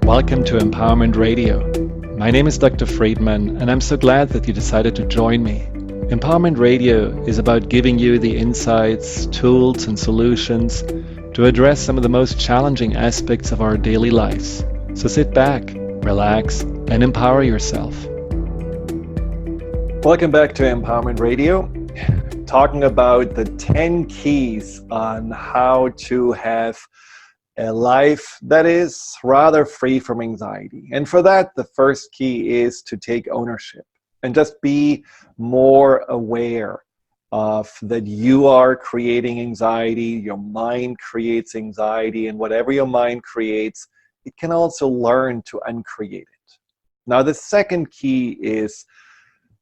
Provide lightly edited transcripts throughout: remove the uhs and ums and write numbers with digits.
Welcome to Empowerment Radio. My name is Dr. Friedemann, and I'm so glad that you decided to join me. Empowerment Radio is about giving you the insights, tools, and solutions to address some of the most challenging aspects of our daily lives. So sit back, relax, and empower yourself. Welcome back to Empowerment Radio, talking about the 10 keys on how to have a life that is rather free from anxiety. And for that, the first key is to take ownership and just be more aware of that you are creating anxiety. Your mind creates anxiety, and whatever your mind creates, it can also learn to uncreate it. Now, the second key is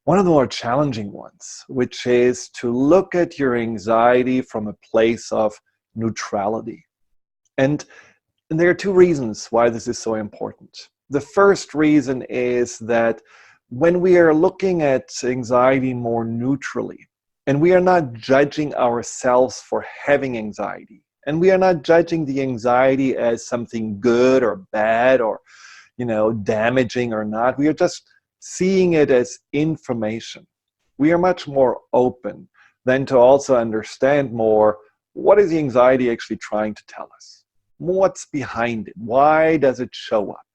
one of the more challenging ones, which is to look at your anxiety from a place of neutrality. And there are two reasons why this is so important. The first reason is that when we are looking at anxiety more neutrally, and we are not judging ourselves for having anxiety, and we are not judging the anxiety as something good or bad or, damaging or not, we are just seeing it as information. We are much more open than to also understand more, what is the anxiety actually trying to tell us? What's behind it? Why does it show up?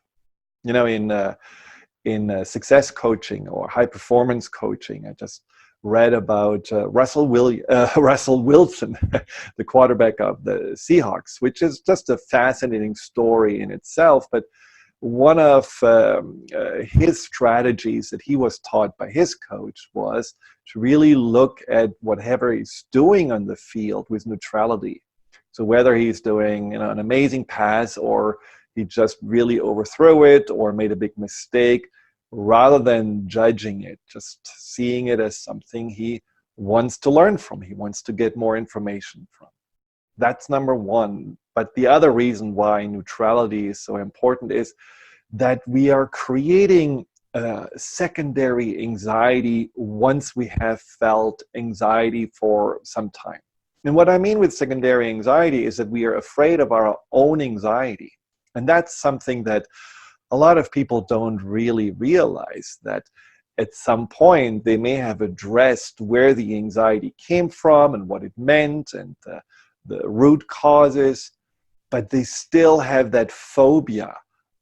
In success coaching or high performance coaching, I just read about Russell Wilson, the quarterback of the Seahawks, which is just a fascinating story in itself. But one of his strategies that he was taught by his coach was to really look at whatever he's doing on the field with neutrality. So whether he's doing an amazing pass or he just really overthrew it or made a big mistake, rather than judging it, just seeing it as something he wants to learn from, he wants to get more information from. That's number one. But the other reason why neutrality is so important is that we are creating secondary anxiety once we have felt anxiety for some time. And what I mean with secondary anxiety is that we are afraid of our own anxiety. And that's something that a lot of people don't really realize, that at some point they may have addressed where the anxiety came from and what it meant and the root causes, but they still have that phobia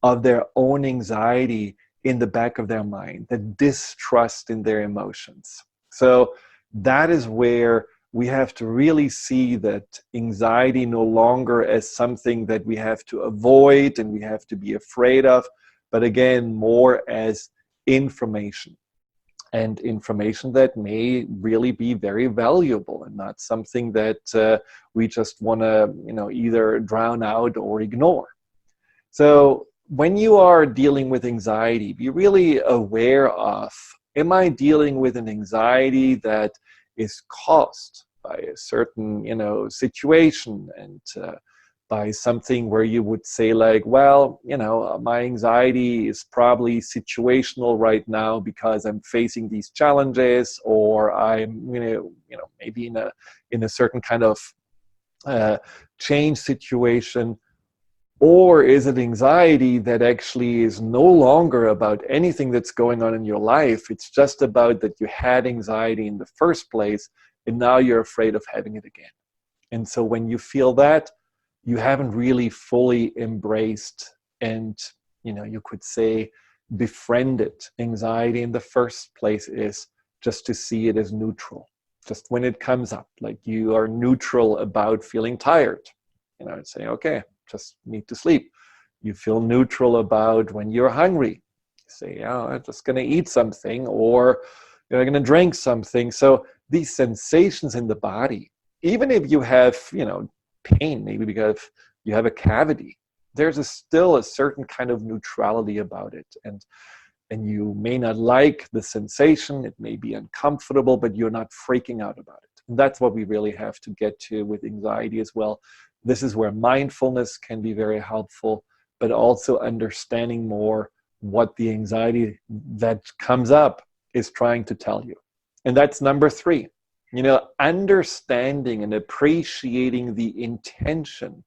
of their own anxiety in the back of their mind, the distrust in their emotions. So that is where we have to really see that anxiety no longer as something that we have to avoid and we have to be afraid of, but again, more as information. And information that may really be very valuable and not something that we just want to, either drown out or ignore. So when you are dealing with anxiety, be really aware of, am I dealing with an anxiety that is caused by a certain, situation and by something where you would say like, well, my anxiety is probably situational right now because I'm facing these challenges, or I'm, maybe in a certain kind of change situation. Or is it anxiety that actually is no longer about anything that's going on in your life? It's just about that you had anxiety in the first place, and now you're afraid of having it again. And so when you feel that, you haven't really fully embraced and, you could say, befriended anxiety in the first place, is just to see it as neutral. Just when it comes up, like you are neutral about feeling tired, and say, okay, just need to sleep. You feel neutral about when you're hungry. You say, I'm just going to eat something, or you're going to drink something. So these sensations in the body, even if you have, pain, maybe because you have a cavity, there's still a certain kind of neutrality about it. And you may not like the sensation, it may be uncomfortable, but you're not freaking out about it. And that's what we really have to get to with anxiety as well. This is where mindfulness can be very helpful, but also understanding more what the anxiety that comes up is trying to tell you. And that's number 3. Understanding and appreciating the intention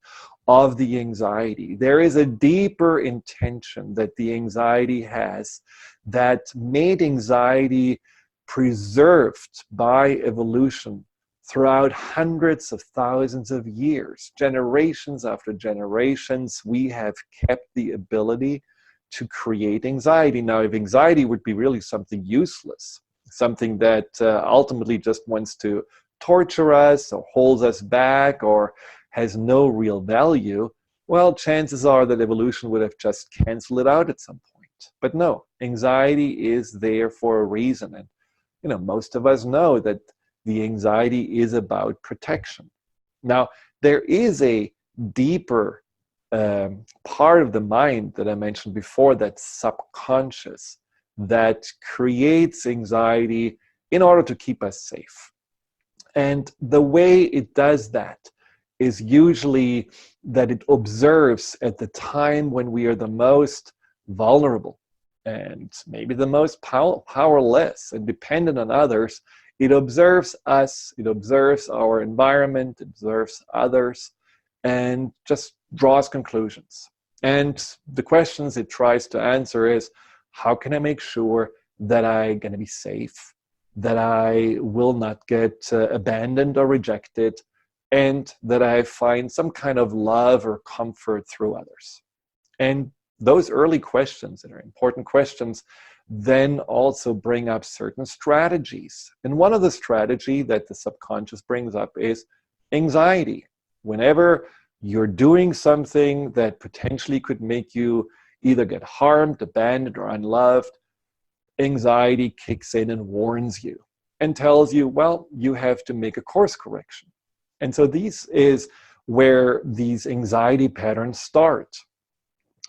of the anxiety. There is a deeper intention that the anxiety has that made anxiety preserved by evolution throughout hundreds of thousands of years. Generations after generations, we have kept the ability to create anxiety. Now, if anxiety would be really something useless, something that ultimately just wants to torture us or holds us back or has no real value, well, chances are that evolution would have just canceled it out at some point. But no, anxiety is there for a reason. And most of us know that the anxiety is about protection. Now, there is a deeper part of the mind that I mentioned before, that's subconscious, that creates anxiety in order to keep us safe. And the way it does that is usually that it observes at the time when we are the most vulnerable and maybe the most powerless and dependent on others. It observes us, it observes our environment, it observes others, and just draws conclusions. And the questions it tries to answer is, how can I make sure that I'm going to be safe, that I will not get abandoned or rejected, and that I find some kind of love or comfort through others? And those early questions that are important questions then also bring up certain strategies. And one of the strategies that the subconscious brings up is anxiety. Whenever you're doing something that potentially could make you either get harmed, abandoned, or unloved, anxiety kicks in and warns you and tells you, well, you have to make a course correction. And so this is where these anxiety patterns start.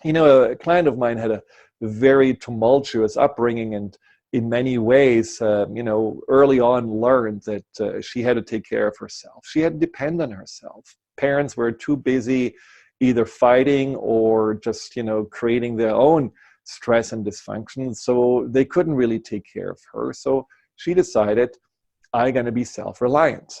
A client of mine had a very tumultuous upbringing, and in many ways, early on learned that she had to take care of herself. She had to depend on herself. Parents were too busy either fighting or just, creating their own stress and dysfunction, so they couldn't really take care of her. So she decided, I'm going to be self-reliant.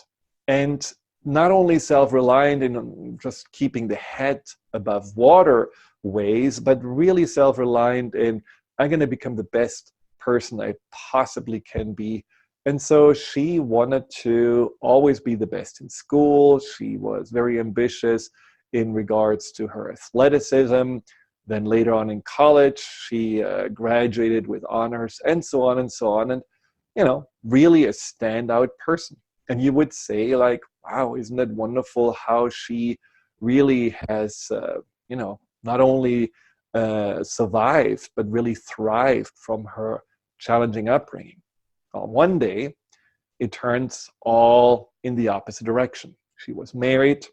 And not only self-reliant in just keeping the head above water ways, but really self-reliant in, I'm going to become the best person I possibly can be. And so she wanted to always be the best in school. She was very ambitious in regards to her athleticism. Then later on in college, she graduated with honors, and so on and so on. And, really a standout person. And you would say, like, wow, isn't it wonderful how she really has, not only survived, but really thrived from her challenging upbringing. Well, one day, it turns all in the opposite direction. She was married,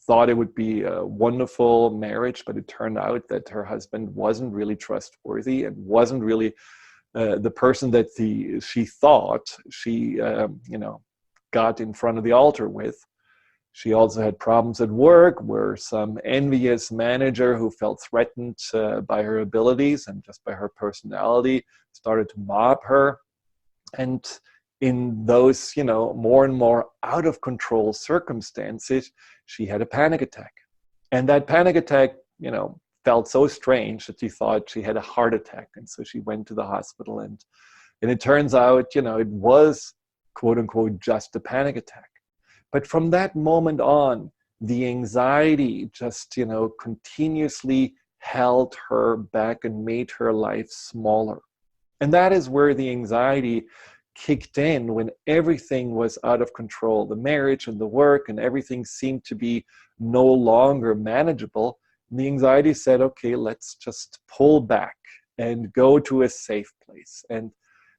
thought it would be a wonderful marriage, but it turned out that her husband wasn't really trustworthy and wasn't really the person that she thought she, got in front of the altar with. She also had problems at work where some envious manager who felt threatened by her abilities and just by her personality started to mob her. And in those, more and more out of control circumstances, she had a panic attack. And that panic attack, felt so strange that she thought she had a heart attack. And so she went to the hospital, and it turns out, it was, quote unquote, just a panic attack. But from that moment on, the anxiety just, continuously held her back and made her life smaller. And that is where the anxiety kicked in, when everything was out of control. The marriage and the work and everything seemed to be no longer manageable. And the anxiety said, okay, let's just pull back and go to a safe place. And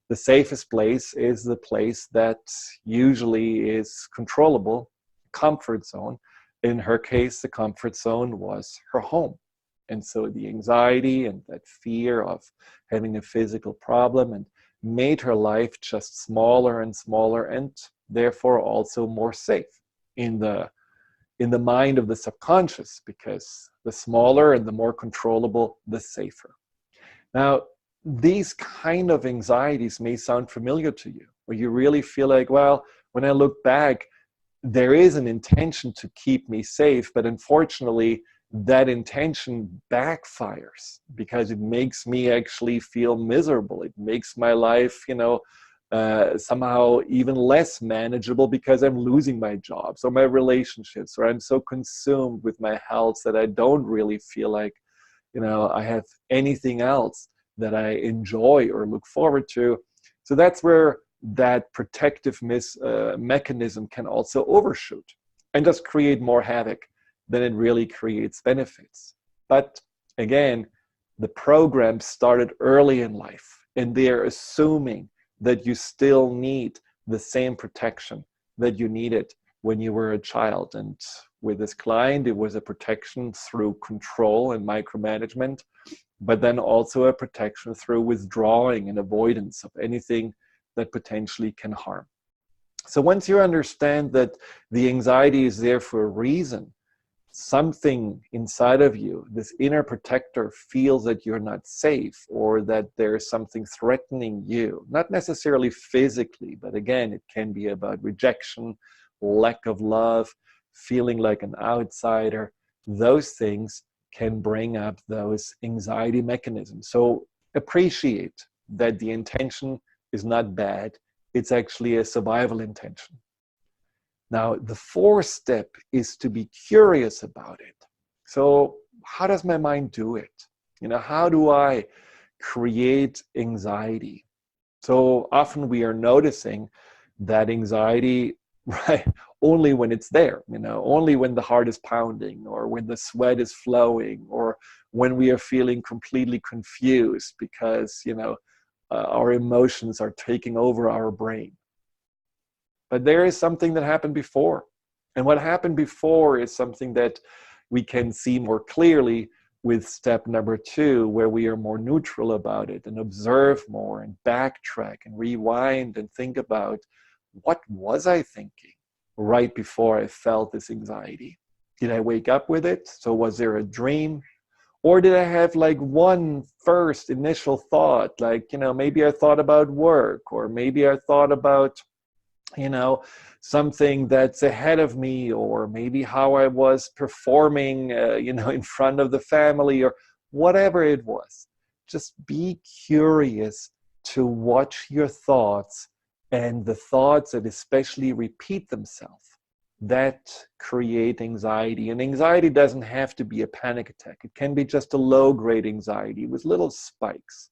the safest place is the place that usually is controllable, comfort zone. In her case, the comfort zone was her home. And so the anxiety and that fear of having a physical problem and made her life just smaller and smaller, and therefore also more safe in the mind of the subconscious, because the smaller and the more controllable, the safer. Now, these kind of anxieties may sound familiar to you, where you really feel like, well, when I look back, there is an intention to keep me safe, but unfortunately, that intention backfires because it makes me actually feel miserable. It makes my life, somehow even less manageable because I'm losing my jobs or my relationships, or I'm so consumed with my health that I don't really feel like, I have anything else that I enjoy or look forward to. So that's where that protective mechanism can also overshoot and just create more havoc than it really creates benefits. But again, the program started early in life, and they're assuming that you still need the same protection that you needed when you were a child. And with this client, it was a protection through control and micromanagement, but then also a protection through withdrawing and avoidance of anything that potentially can harm. So once you understand that the anxiety is there for a reason, something inside of you, this inner protector, feels that you're not safe or that there's something threatening you, not necessarily physically, but again, it can be about rejection, lack of love, feeling like an outsider. Those things can bring up those anxiety mechanisms. So appreciate that the intention is not bad. It's actually a survival intention. Now, the fourth step is to be curious about it. So how does my mind do it? How do I create anxiety? So often we are noticing that anxiety, right, only when it's there, only when the heart is pounding, or when the sweat is flowing, or when we are feeling completely confused because, our emotions are taking over our brain. But there is something that happened before. And what happened before is something that we can see more clearly with step number 2, where we are more neutral about it and observe more and backtrack and rewind and think about, what was I thinking right before I felt this anxiety? Did I wake up with it? So was there a dream? Or did I have like one first initial thought, like, maybe I thought about work, or maybe I thought about, something that's ahead of me, or maybe how I was performing, in front of the family, or whatever it was. Just be curious to watch your thoughts, and the thoughts that especially repeat themselves, that create anxiety. And anxiety doesn't have to be a panic attack. It can be just a low-grade anxiety with little spikes.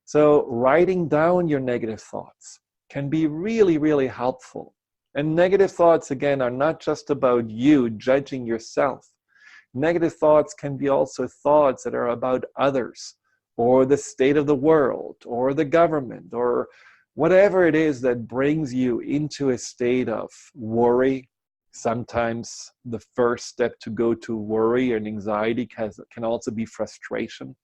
So writing down your negative thoughts can be really, really helpful. And negative thoughts, again, are not just about you judging yourself. Negative thoughts can be also thoughts that are about others, or the state of the world, or the government, or whatever it is that brings you into a state of worry. Sometimes the first step to go to worry and anxiety can also be frustration,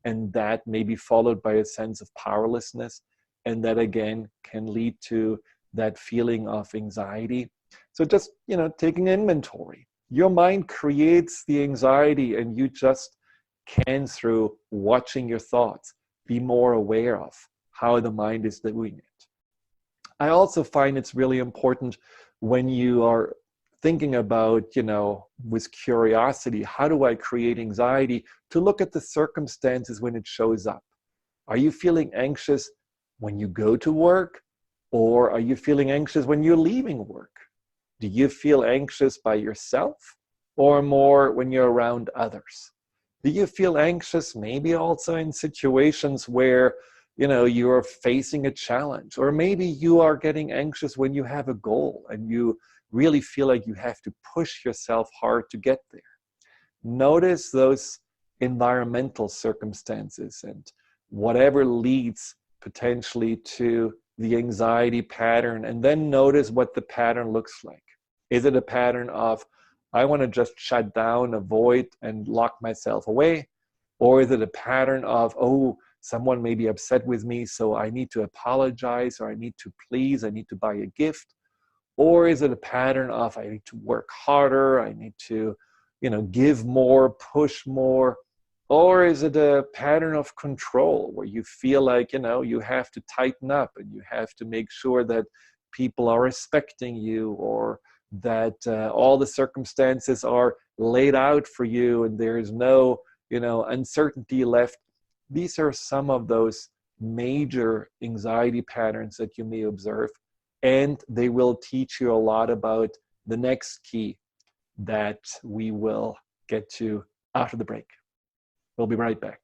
and that may be followed by a sense of powerlessness, and that again can lead to that feeling of anxiety. So just, taking inventory. Your mind creates the anxiety, and you just can, through watching your thoughts, be more aware of how the mind is doing it. I also find it's really important when you are thinking about, with curiosity, how do I create anxiety, to look at the circumstances when it shows up. Are you feeling anxious when you go to work, or are you feeling anxious when you're leaving work? Do you feel anxious by yourself, or more when you're around others? Do you feel anxious maybe also in situations where, you're facing a challenge, or maybe you are getting anxious when you have a goal and you really feel like you have to push yourself hard to get there? Notice those environmental circumstances and whatever leads potentially to the anxiety pattern, and then notice what the pattern looks like. Is it a pattern of, I want to just shut down, avoid, and lock myself away? Or is it a pattern of, oh, someone may be upset with me, so I need to apologize, or I need to please, I need to buy a gift? Or is it a pattern of, I need to work harder, I need to, give more, push more? Or is it a pattern of control where you feel like, you have to tighten up and you have to make sure that people are respecting you, or that all the circumstances are laid out for you and there is no, uncertainty left. These are some of those major anxiety patterns that you may observe, and they will teach you a lot about the next key that we will get to after the break. We'll be right back.